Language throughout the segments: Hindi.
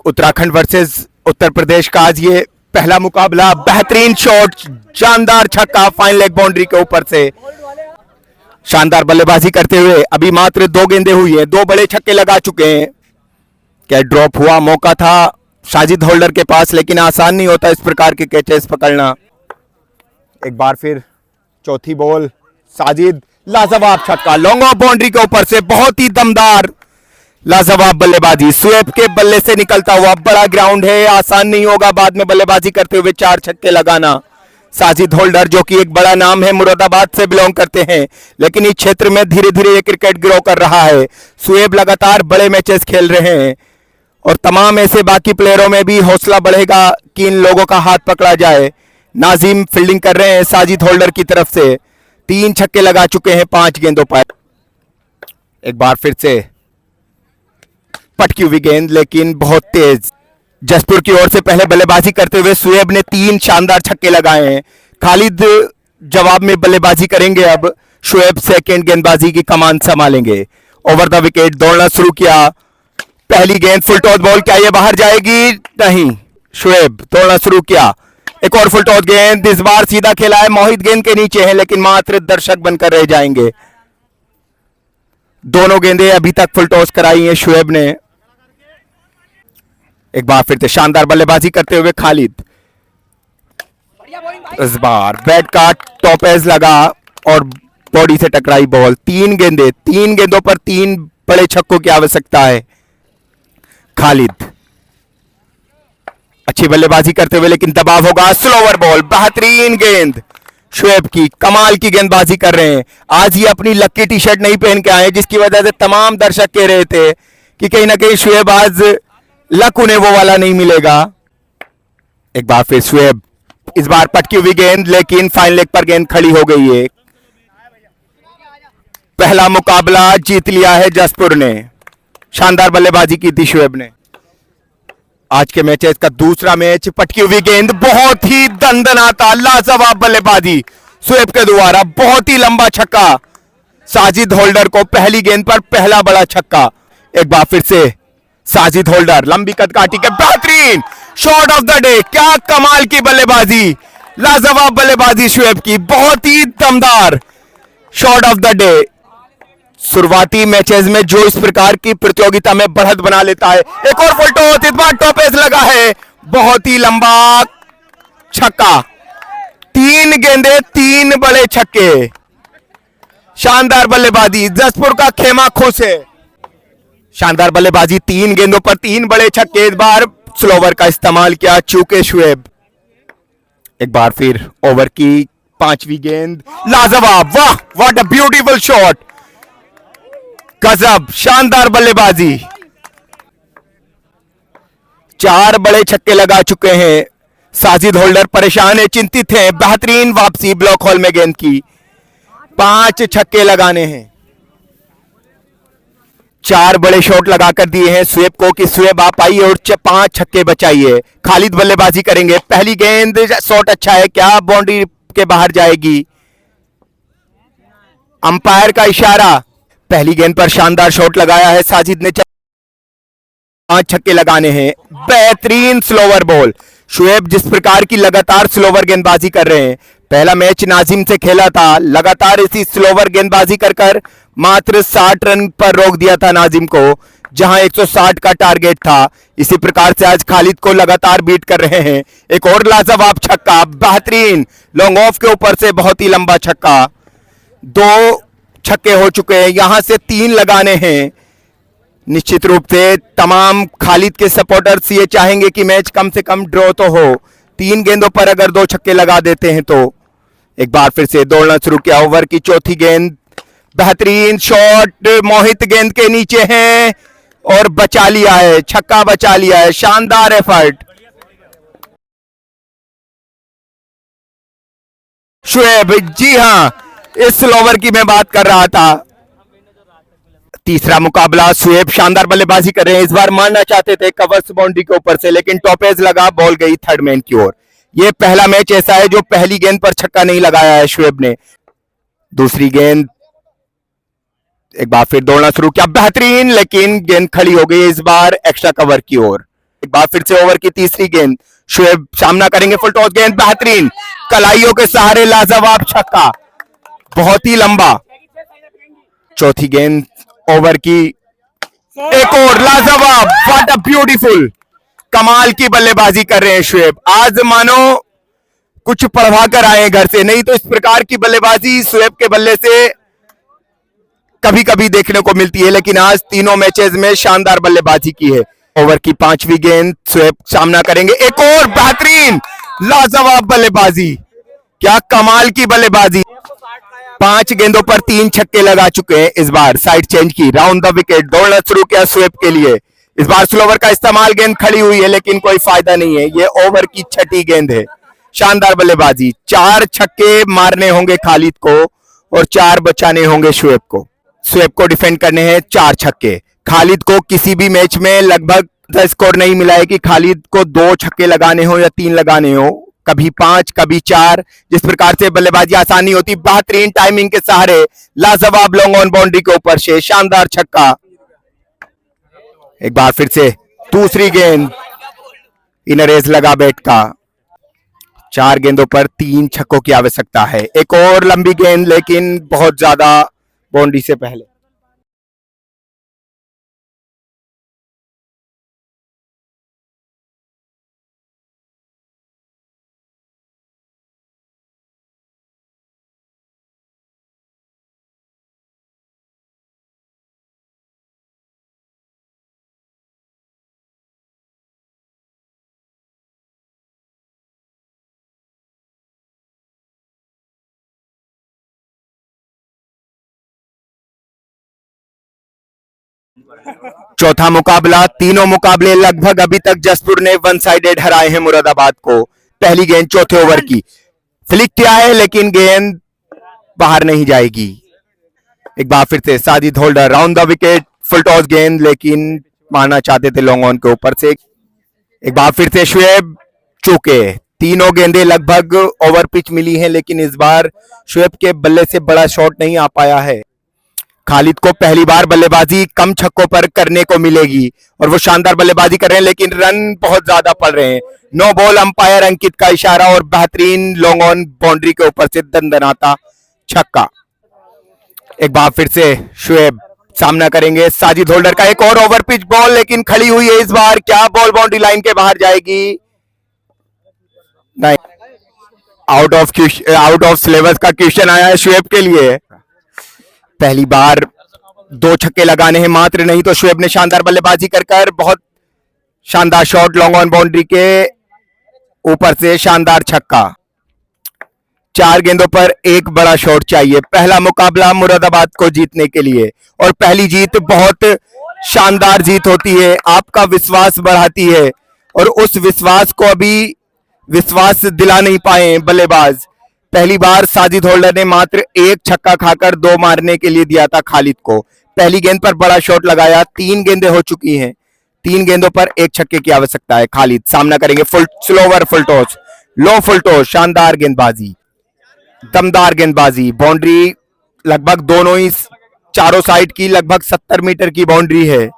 उत्तराखंड वर्सेस उत्तर प्रदेश का आज ये पहला मुकाबला। बेहतरीन शॉट, शानदार छक्का फाइन लेग बाउंड्री के ऊपर से। शानदार बल्लेबाजी करते हुए अभी मात्र 2 गेंदें हुई हैं, 2 बड़े छक्के लगा चुके हैं। क्या ड्रॉप हुआ मौका था साजिद होल्डर के पास, लेकिन आसान नहीं होता इस प्रकार के कैचेस पकड़ना। एक बार फिर चौथी बॉल, साजिद, लाजवाब छक्का लॉन्ग ऑफ बाउंड्री के ऊपर से। बहुत ही दमदार लाजवाब बल्लेबाजी, स्वेप के बल्ले से निकलता हुआ। बड़ा ग्राउंड है, आसान नहीं होगा बाद में बल्लेबाजी करते हुए 4 छक्के लगाना। साजिद होल्डर जो कि एक बड़ा नाम है, मुरादाबाद से बिलोंग करते हैं, लेकिन इस क्षेत्र में धीरे धीरे ये क्रिकेट ग्रो कर रहा है। स्वेब लगातार बड़े मैचेस खेल रहे हैं और तमाम ऐसे बाकी प्लेयरों में भी हौसला बढ़ेगा कि इन लोगों का हाथ पकड़ा जाए। नाजिम फील्डिंग कर रहे हैं साजिद होल्डर की तरफ से। 3 छक्के लगा चुके हैं 5 गेंदों पर। एक बार फिर से पटकी हुई गेंद, लेकिन बहुत तेज। जसपुर की ओर से पहले बल्लेबाजी करते हुए सुएब ने 3 शानदार छक्के लगाए हैं। खालिद जवाब में बल्लेबाजी करेंगे। अब शुएब सेकंड गेंदबाजी की कमान संभालेंगे। ओवर द विकेट दौड़ना शुरू किया। पहली गेंद फुल टॉस बॉल, क्या ये बाहर जाएगी? नहीं। शुएब दौड़ना शुरू किया। एक और फुल टॉस गेंद, इस बार सीधा खेला है। मोहित गेंद के नीचे है, लेकिन मात्र दर्शक बनकर रह जाएंगे। दोनों गेंदें अभी तक फुल टॉस कराई हैं शुएब ने। एक बार फिर से शानदार बल्लेबाजी करते हुए खालिद। इस बार बैट का टॉप एज लगा और बॉडी से टकराई बॉल। 3 गेंदें, 3 गेंदों पर 3 बड़े छक्कों की आवश्यकता है। खालिद अच्छी बल्लेबाजी करते हुए, लेकिन दबाव होगा। स्लोवर बॉल, बेहतरीन गेंद शुएब की, कमाल की गेंदबाजी कर रहे हैं। आज ये अपनी लकी टी शर्ट नहीं पहन के आए, जिसकी वजह से तमाम दर्शक कह रहे थे कि कहीं ना कहीं शुएब आज लक उन्हें वो वाला नहीं मिलेगा। एक बार फिर शुएब, इस बार पटकी हुई गेंद, लेकिन फाइन लेग पर गेंद खड़ी हो गई है। पहला मुकाबला जीत लिया है जसपुर ने। शानदार बल्लेबाजी की थी शुएब ने। आज के मैच का दूसरा मैच। पटकी हुई गेंद, बहुत ही दंदनाता लाजवाब बल्लेबाजी शुएब के द्वारा। बहुत ही लंबा छक्का साजिद होल्डर को पहली गेंद पर पहला बड़ा छक्का। एक बार फिर से साजिद होल्डर लंबी कद काटी के बेहतरीन शॉट ऑफ द डे। क्या कमाल की बल्लेबाजी, लाजवाब बल्लेबाजी शुएब की, बहुत ही दमदार शॉट ऑफ द डे। शुरुआती मैचेस में जो इस प्रकार की प्रतियोगिता में बढ़त बना लेता है। एक और फुल टॉस, इस बार टॉप एज लगा है। बहुत ही लंबा छक्का। 3 गेंदें, 3 बड़े छक्के। शानदार बल्लेबाजी, जसपुर का खेमा खुश है। शानदार बल्लेबाजी, 3 गेंदों पर 3 बड़े छक्के। इस बार स्लोवर का इस्तेमाल किया चूके शुएब। एक बार फिर ओवर की 5वीं गेंद, लाजवाब, वाह व्हाट अ ब्यूटीफुल शॉट। गजब, शानदार बल्लेबाजी। 4 बड़े छक्के लगा चुके हैं। साजिद होल्डर परेशान है, चिंतित है। बेहतरीन वापसी ब्लॉक होल में गेंद की। 5 छक्के लगाने हैं। 4 बड़े शॉट लगाकर दिए हैं स्वेब को कि स्वेब आप आइए और 5 छक्के बचाइए। खालिद बल्लेबाजी करेंगे। पहली गेंद, शॉट अच्छा है, क्या बाउंड्री के बाहर जाएगी? अंपायर का इशारा। पहली गेंद पर शानदार शॉट लगाया है साजिद ने। 5 छक्के लगाने हैं। बेहतरीन स्लोवर बॉल। शुएब जिस प्रकार की लगातार स्लोवर गेंदबाजी कर रहे हैं, पहला मैच नाजिम से खेला था, लगातार इसी स्लोवर गेंदबाजी कर कर मात्र 60 रन पर रोक दिया था नाजिम को, जहां 160 का टारगेट था। इसी प्रकार से आज खालिद को लगातार बीट कर रहे हैं। एक और लाजवाब छक्का, बेहतरीन लॉन्ग ऑफ के ऊपर से बहुत ही लंबा छक्का। 2 छक्के हो चुके हैं, यहां से 3 लगाने हैं। निश्चित रूप से तमाम खालिद के सपोर्टर्स ये चाहेंगे कि मैच कम से कम ड्रॉ तो हो। 3 गेंदों पर अगर 2 छक्के लगा देते हैं तो। एक बार फिर से दौड़ना शुरू किया। ओवर की 4थी गेंद, बेहतरीन शॉट, मोहित गेंद के नीचे है और बचा लिया है, छक्का बचा लिया है। शानदार एफर्ट शुएब, जी हां, इस ओवर की मैं बात कर रहा था। तीसरा मुकाबला, शुएब शानदार बल्लेबाजी कर रहे हैं। इस बार मारना चाहते थे कवर्स बाउंड्री के ऊपर से, लेकिन टॉपेज लगा, बॉल गई थर्ड मैन की ओर। यह पहला मैच ऐसा है जो पहली गेंद पर छक्का नहीं लगाया है शुएब ने। दूसरी गेंद एक बार फिर दौड़ना शुरू किया, बेहतरीन, लेकिन गेंद खड़ी हो गई इस बार एक्स्ट्रा कवर की ओर। एक बार फिर से ओवर की तीसरी गेंद, शुएब सामना करेंगे, फुल टॉस गेंद, बेहतरीन, कलाइयों के सहारे लाजवाब छक्का, बहुत ही लंबा। चौथी गेंद ओवर की, एक और लाजवाब, व्हाट अ ब्यूटीफुल, कमाल की बल्लेबाजी कर रहे हैं शुएब। आज मानो कुछ पढ़वा कर आए हैं घर से, नहीं तो इस प्रकार की बल्लेबाजी शुएब के बल्ले से कभी कभी देखने को मिलती है, लेकिन आज तीनों मैचेस में शानदार बल्लेबाजी की है। ओवर की पांचवी गेंद, शुएब सामना करेंगे, एक और बेहतरीन, लाजवाब बल्लेबाजी, क्या कमाल की बल्लेबाजी। 5 गेंदों पर 3 छक्के लगा चुके हैं। इस बार साइड चेंज की, राउंड द विकेट, दौड़ना शुरू किया शुएब के लिए। इस बार स्लोवर का इस्तेमाल, गेंद खड़ी हुई है लेकिन कोई फायदा नहीं है। ये ओवर की छठी गेंद है। शानदार बल्लेबाजी, 4 छक्के मारने होंगे खालिद को और 4 बचाने होंगे शुएब को। शुएब को डिफेंड करने हैं 4 छक्के। खालिद को किसी भी मैच में लगभग स्कोर नहीं मिला है कि खालिद को 2 छक्के लगाने हो या 3 लगाने हो, कभी 5 कभी 4। जिस प्रकार से बल्लेबाजी आसानी होती, बेहतरीन टाइमिंग के सहारे लाजवाब लॉन्ग ऑन बाउंड्री के ऊपर से शानदार छक्का। एक बार फिर से दूसरी गेंद, इनर एज लगा बैट का। 4 गेंदों पर 3 छक्कों की आवश्यकता है। एक और लंबी गेंद, लेकिन बहुत ज्यादा बाउंड्री से पहले। चौथा मुकाबला, तीनों मुकाबले लगभग अभी तक जसपुर ने वन साइडेड हराए हैं मुरादाबाद को। पहली गेंद चौथे ओवर की, फ्लिक किया है लेकिन गेंद बाहर नहीं जाएगी। एक बार फिर से Sajid holder, round the wicket, full toss गेंद, लेकिन मारना चाहते थे लॉन्ग ऑन के ऊपर से। एक बार फिर से शुएब चौके। तीनों गेंदें लगभग ओवर पिच मिली हैं, लेकिन इस बार शुएब के बल्ले से बड़ा शॉट नहीं आ पाया है। खालिद को पहली बार बल्लेबाजी कम छक्कों पर करने को मिलेगी और वो शानदार बल्लेबाजी कर रहे हैं, लेकिन रन बहुत ज्यादा पड़ रहे हैं। नो बॉल, अंपायर अंकित का इशारा और बेहतरीन लॉन्ग ऑन बाउंड्री के ऊपर से दंदनाता छक्का। एक बार फिर से शुएब सामना करेंगे, साजिद होल्डर का एक और ओवर पिच बॉल, लेकिन खड़ी हुई है इस बार, क्या बॉल बाउंड्री लाइन के बाहर जाएगी? नहीं, आउट ऑफ सिलेबस का क्वेश्चन आया है शुएब के लिए। पहली बार 2 छक्के लगाने हैं मात्र, नहीं तो शुएब ने शानदार बल्लेबाजी कर बहुत शानदार शॉट, लॉन्ग ऑन बाउंड्री के ऊपर से शानदार छक्का। 4 गेंदों पर एक बड़ा शॉट चाहिए पहला मुकाबला मुरादाबाद को जीतने के लिए, और पहली जीत बहुत शानदार जीत होती है, आपका विश्वास बढ़ाती है, और उस विश्वास को अभी विश्वास दिला नहीं पाए बल्लेबाज। पहली बार साजिद होल्डर ने मात्र 1 छक्का खाकर 2 मारने के लिए दिया था खालिद को। पहली गेंद पर बड़ा शॉट लगाया, 3 गेंदें हो चुकी हैं, 3 गेंदों पर 1 छक्के की आवश्यकता है। खालिद सामना करेंगे, फुल स्लोवर फुल टॉस, लो फुल टॉस, शानदार गेंदबाजी, दमदार गेंदबाजी। बाउंड्री लगभग दोनों ही चारों साइड की लगभग 70 मीटर की बाउंड्री है।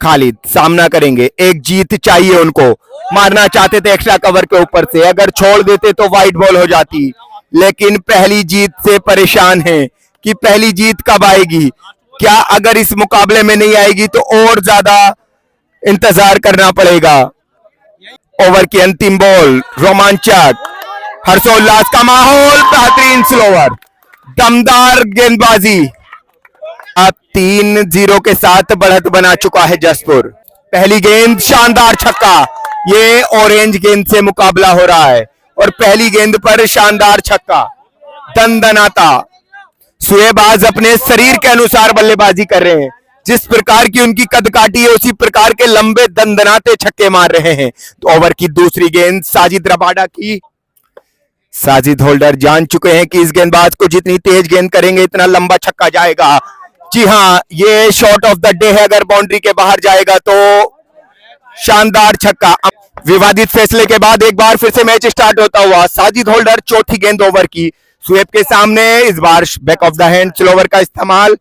खालिद सामना करेंगे, एक जीत चाहिए उनको, मारना चाहते थे एक्स्ट्रा कवर के ऊपर से, अगर छोड़ देते तो वाइट बॉल हो जाती, लेकिन पहली जीत से परेशान हैं कि पहली जीत कब आएगी। क्या अगर इस मुकाबले में नहीं आएगी तो और ज्यादा इंतजार करना पड़ेगा। ओवर की अंतिम बॉल, रोमांचक, हर्षोल्लास का माहौल, बेहतरीन स्लोवर, दमदार गेंदबाजी। अब 3-0 के साथ बढ़त बना चुका है जसपुर। पहली गेंद शानदार छक्का, ये ऑरेंज गेंद से मुकाबला हो रहा है और पहली गेंद पर शानदार छक्का, दंदनाता। शुएब आज अपने शरीर के अनुसार बल्लेबाजी कर रहे हैं, जिस प्रकार की उनकी कद काटी है उसी प्रकार के लंबे दंदनाते छक्के मार रहे हैं। तो ओवर की दूसरी गेंद साजिद रबाडा की। साजिद होल्डर जान चुके हैं कि इस गेंदबाज को जितनी तेज गेंद करेंगे इतना लंबा छक्का जाएगा। जी हाँ, ये शॉट ऑफ द डे है, अगर बाउंड्री के बाहर जाएगा तो शानदार छक्का। विवादित फैसले के बाद एक बार फिर से मैच स्टार्ट होता हुआ, साजिद होल्डर चौथी गेंद ओवर की, शुएब के सामने, इस बार back of the hand slower का इस्तेमाल,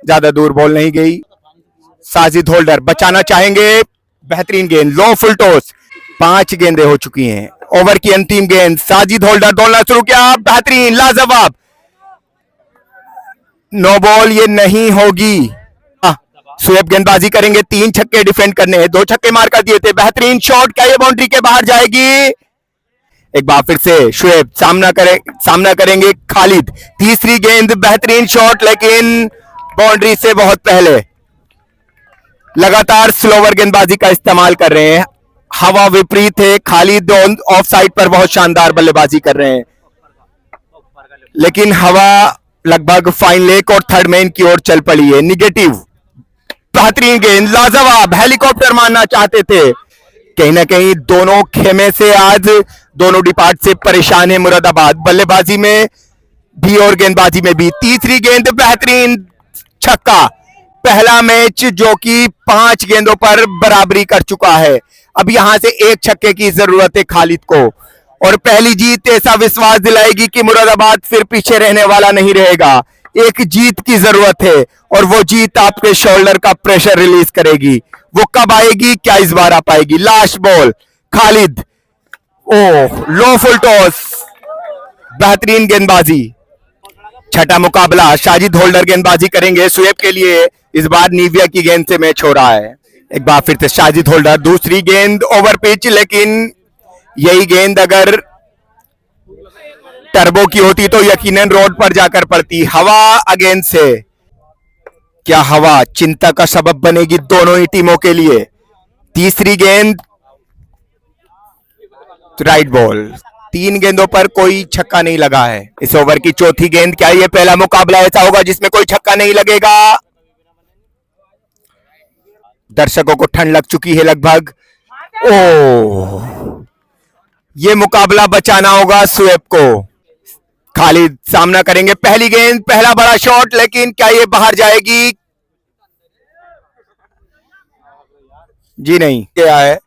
ज्यादा दूर बॉल नहीं गई। साजिद होल्डर बचाना चाहेंगे, बेहतरीन गेंद, लो फुल टॉस। 5 गेंदें हो चुकी हैं, ओवर की अंतिम गेंद। साजिद होल्डर दौड़ना शुरू किया, बेहतरीन, लाजवाब। नो बॉल ये नहीं होगी। शुएब गेंदबाजी करेंगे, 3 छक्के डिफेंड करने हैं, 2 छक्के मार कर दिए थे। बेहतरीन शॉट, क्या ये बाउंड्री के बाहर जाएगी? एक बार फिर से शुएब सामना करेंगे खालिद। तीसरी गेंद, बेहतरीन शॉट, लेकिन बाउंड्री से बहुत पहले। लगातार स्लोवर गेंदबाजी का इस्तेमाल कर रहे हैं, हवा विपरीत है। खालिद ऑफ साइड पर बहुत शानदार बल्लेबाजी कर रहे हैं, लेकिन हवा लगभग फाइन लेग और थर्ड मैन की ओर चल पड़ी है। निगेटिव। बेहतरीन गेंद, लाजवाब, हेलीकॉप्टर मारना चाहते थे। कहीं ना कहीं दोनों खेमे से आज दोनों डिपार्ट से परेशान है मुरादाबाद, बल्लेबाजी में भी और गेंदबाजी में भी। तीसरी गेंद, बेहतरीन छक्का। पहला मैच जो कि 5 गेंदों पर बराबरी कर चुका है, अब यहां से 1 छक्के की जरूरत है खालिद को, और पहली जीत ऐसा विश्वास दिलाएगी कि मुरादाबाद फिर पीछे रहने वाला नहीं रहेगा। एक जीत की जरूरत है, और वो जीत आपके शोल्डर का प्रेशर रिलीज करेगी। वो कब आएगी, क्या इस बार आ पाएगी? लास्ट बॉल, खालिद, ओह, लो फुल टॉस, बेहतरीन गेंदबाजी। छठा मुकाबला, साजिद होल्डर गेंदबाजी करेंगे शुएब के लिए। इस बार निविया की गेंद से मैच हो रहा है। एक बार फिर से साजिद होल्डर, दूसरी गेंद ओवर पिच, लेकिन यही गेंद अगर टर्बो की होती तो यकीनन रोड पर जाकर पड़ती। हवा अगेंस्ट से, क्या हवा चिंता का सबब बनेगी दोनों ही टीमों के लिए? तीसरी गेंद, राइट बॉल। 3 गेंदों पर कोई छक्का नहीं लगा है। इस ओवर की चौथी गेंद, क्या ये पहला मुकाबला ऐसा होगा जिसमें कोई छक्का नहीं लगेगा? दर्शकों को ठंड लग चुकी है लगभग। ओह, ये मुकाबला बचाना होगा शुएब को। खालिद सामना करेंगे, पहली गेंद, पहला बड़ा शॉट, लेकिन क्या ये बाहर जाएगी? जी नहीं, क्या है?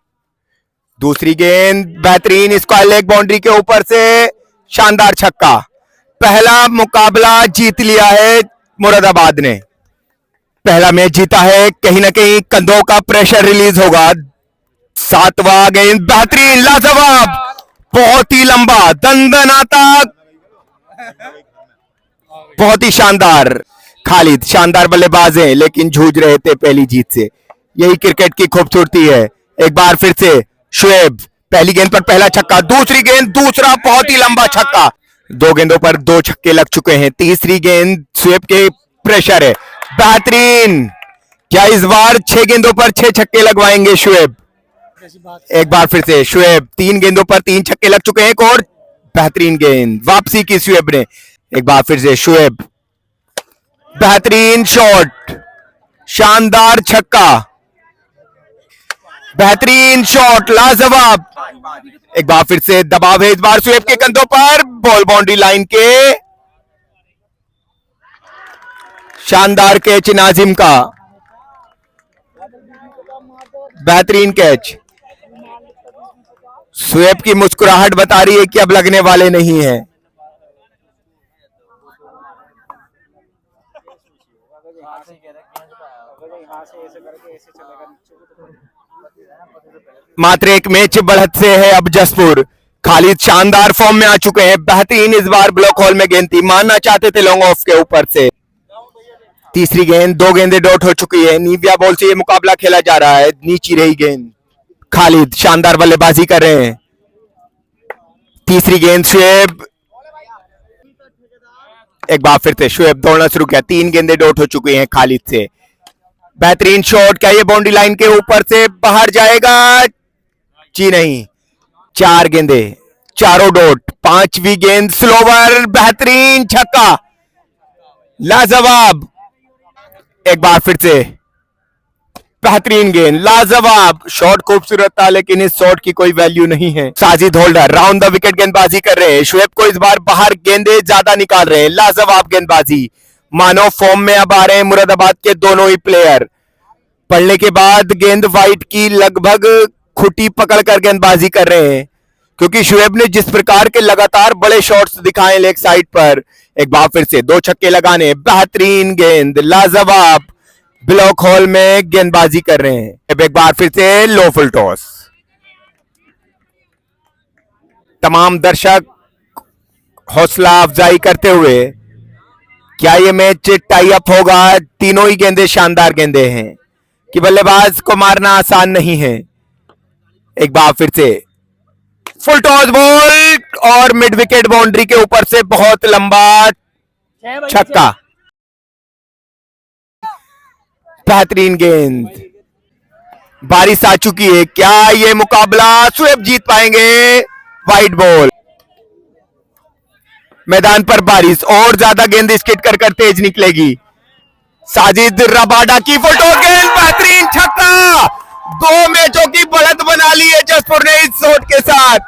दूसरी गेंद, बेहतरीन स्क्वायर लेग बाउंड्री के ऊपर से शानदार छक्का। पहला मुकाबला जीत लिया है मुरादाबाद ने, पहला मैच जीता है। कहीं ना कहीं कंधों का प्रेशर रिलीज होगा। 7वां गेंद, बेहतरीन, लाजवाब, बहुत ही लंबा, दंदनाता, बहुत ही शानदार। खालिद शानदार बल्लेबाज हैं, लेकिन जूझ रहे थे पहली जीत से। यही क्रिकेट की खूबसूरती है। एक बार फिर से शुएब, पहली गेंद पर पहला छक्का, दूसरी गेंद, दूसरा बहुत ही लंबा छक्का। 2 गेंदों पर 2 छक्के लग चुके हैं। तीसरी गेंद, शुएब के प्रेशर है, बेहतरीन। क्या इस बार 6 गेंदों पर 6 छक्के लगवाएंगे शुएब? एक बार फिर से शुएब, 3 गेंदों पर 3 छक्के लग चुके हैं। एक और बेहतरीन गेंद, वापसी की शुएब ने। एक बार फिर से शुएब, बेहतरीन शॉट, शानदार छक्का, बेहतरीन शॉट, लाजवाब। एक बार फिर से दबाव है इस बार शुएब के कंधों पर, बॉल बाउंड्री लाइन के। शानदार कैच नाजिम का, बेहतरीन कैच। शुएब की मुस्कुराहट बता रही है कि अब लगने वाले नहीं है। मात्र एक मैच बढ़त से है अब जसपुर। खालिद शानदार फॉर्म में आ चुके हैं, बेहतरीन इस बार ब्लॉक होल में गेंद थी, मारना चाहते थे लॉन्ग ऑफ के ऊपर से। तीसरी गेंद, 2 गेंदें डॉट हो चुकी है। निविया बॉल से ये मुकाबला खेला जा रहा है, नीची रही गेंद। खालिद शानदार बल्लेबाजी कर रहे हैं। तीसरी गेंद, शुएब, एक बार फिर से शुएब दौड़ना शुरू किया। 3 गेंदें डॉट हो चुकी हैं खालिद से। बेहतरीन शॉट, क्या ये बाउंड्री लाइन के ऊपर से बाहर जाएगा? जी नहीं। 4 गेंदें, चारों डॉट। 5वीं गेंद, स्लोवर, बेहतरीन छक्का, लाजवाब। एक बार फिर से बेहतरीन गेंद, लाजवाब। शॉट खूबसूरत था, लेकिन इस शॉट की कोई वैल्यू नहीं है। Sajid holder round the wicket गेंदबाजी कर रहे हैं। शुएब को इस बार बाहर गेंदें ज्यादा निकाल रहे हैं, लाजवाब गेंदबाजी। मानो फॉर्म में अब आ रहे हैं मुरादाबाद के दोनों ही प्लेयर। पढ़ने के बाद गेंद वाइट की लगभग खुटी पकड़कर गेंदबाजी कर रहे हैं। क्योंकि शुएब ने जिस प्रकार के लगातार बड़े शॉट्स दिखाए लेग साइड पर, एक बार फिर से 2 छक्के लगाने, बेहतरीन गेंद, लाजवाब ब्लॉक होल में गेंदबाजी कर रहे हैं। अब एक बार फिर से लो फुल टॉस। तमाम दर्शक हौसला अफजाई करते हुए, क्या ये मैच टाई अप होगा? तीनों ही गेंदें शानदार गेंदें हैं कि बल्लेबाज को मारना आसान नहीं है। एक बार फिर से फुल टॉस बॉल और मिड विकेट बाउंड्री के ऊपर से बहुत लंबा छक्का। बेहतरीन गेंद, बारिश आ चुकी है, क्या ये मुकाबला शुएब जीत पाएंगे? वाइड बॉल, मैदान पर बारिश, और ज्यादा गेंद स्किट कर कर तेज निकलेगी। साजिद रबाडा की फुल गेंद, बेहतरीन छक्का। 2 मैचों की बढ़त बना ली है जसपुर ने इस शॉट के साथ।